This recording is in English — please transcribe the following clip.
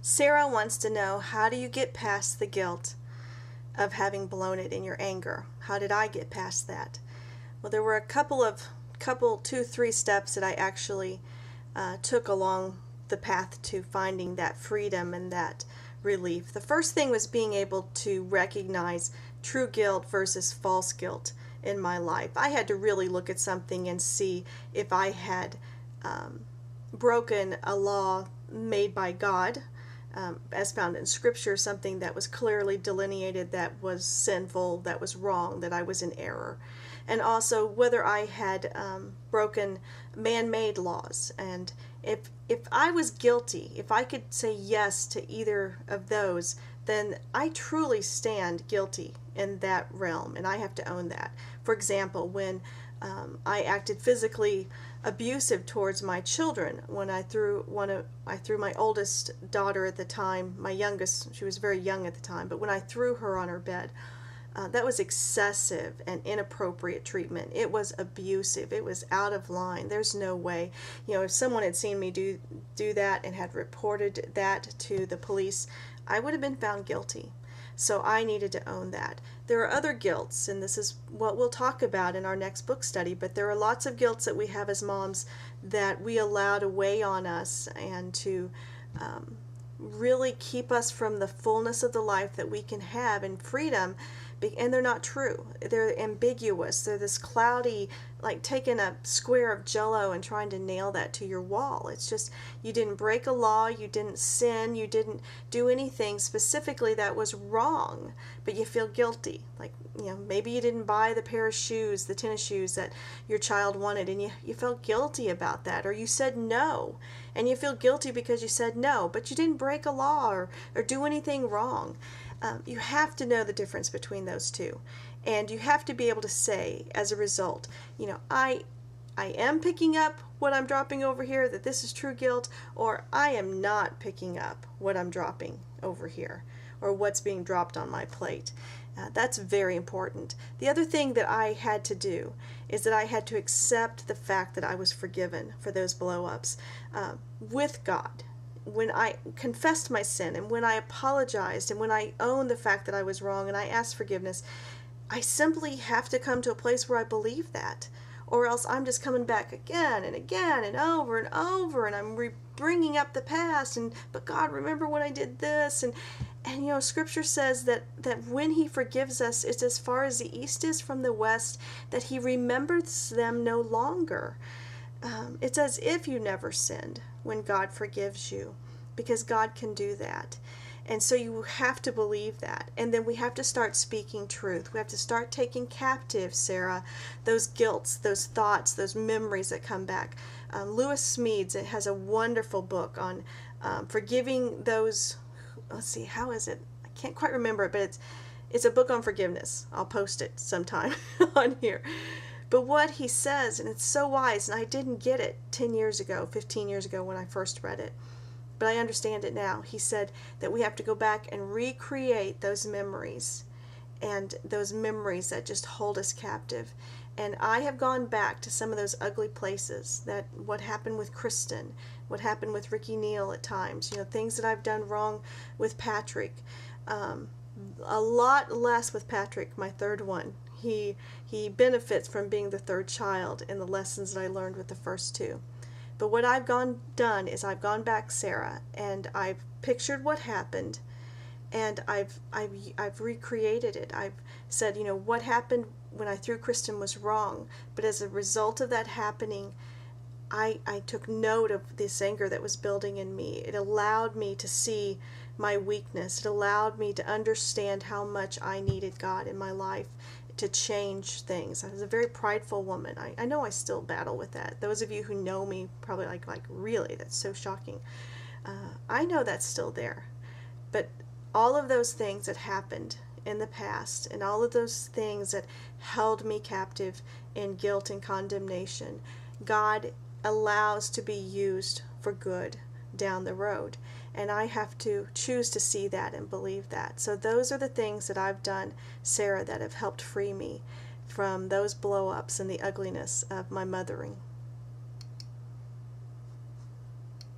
Sarah wants to know, how do you get past the guilt of having blown it in your anger? How did I get past that? Well, there were a couple, 2, 3 steps that I actually took along the path to finding that freedom and that relief. The first thing was being able to recognize true guilt versus false guilt in my life. I had to really look at something and see if I had broken a law made by God, as found in Scripture, something that was clearly delineated that was sinful, that was wrong, that I was in error. And also whether I had broken man-made laws. And if I was guilty, if I could say yes to either of those, then I truly stand guilty in that realm, and I have to own that. For example, when I acted physically abusive towards my children, when I threw my oldest daughter at the time, my youngest, she was very young at the time, but when I threw her on her bed, that was excessive and inappropriate treatment. It was abusive. It was out of line. There's no way. If someone had seen me do that and had reported that to the police, I would have been found guilty. So I needed to own that. There are other guilts, and this is what we'll talk about in our next book study, but there are lots of guilts that we have as moms that we allow to weigh on us and to really keep us from the fullness of the life that we can have in freedom. And they're not true. They're ambiguous. They're this cloudy, like taking a square of Jell-O and trying to nail that to your wall. It's just, you didn't break a law, you didn't sin, you didn't do anything specifically that was wrong, but you feel guilty. Like, maybe you didn't buy the pair of shoes, the tennis shoes that your child wanted, and you felt guilty about that. Or you said no, and you feel guilty because you said no, but you didn't break a law or do anything wrong. You have to know the difference between those two, and you have to be able to say as a result, I am picking up what I'm dropping over here, that this is true guilt, or I am not picking up what I'm dropping over here, or what's being dropped on my plate. That's very important. The other thing that I had to do is that I had to accept the fact that I was forgiven for those blow-ups with God. When I confessed my sin, and when I apologized, and when I owned the fact that I was wrong and I asked forgiveness, I simply have to come to a place where I believe that, or else I'm just coming back again and again and over, and I'm bringing up the past, but God, remember when I did this, and Scripture says that when He forgives us, it's as far as the east is from the west, that He remembers them no longer. It's as if you never sinned when God forgives you, because God can do that. And so you have to believe that. And then we have to start speaking truth. We have to start taking captive, Sarah, those guilts, those thoughts, those memories that come back. Lewis Smedes has a wonderful book on forgiving those, let's see, how is it? I can't quite remember it, but it's a book on forgiveness. I'll post it sometime on here. But what he says, and it's so wise, and I didn't get it 10 years ago, 15 years ago when I first read it, but I understand it now. He said that we have to go back and recreate those memories, and those memories that just hold us captive. And I have gone back to some of those ugly places, that what happened with Kristen, what happened with Ricky Neal at times, things that I've done wrong with Patrick. A lot less with Patrick, my third one. He benefits from being the third child in the lessons that I learned with the first two. But what I've done is I've gone back, Sarah, and I've pictured what happened, and I've recreated it. I've said, what happened when I threw Kristen was wrong, but as a result of that happening, I took note of this anger that was building in me. It allowed me to see my weakness. It allowed me to understand how much I needed God in my life to change things. I was a very prideful woman. I know I still battle with that. Those of you who know me probably like really, that's so shocking. I know that's still there. But all of those things that happened in the past, and all of those things that held me captive in guilt and condemnation, God allows to be used for good down the road. And I have to choose to see that and believe that. So those are the things that I've done, Sarah, that have helped free me from those blow-ups and the ugliness of my mothering.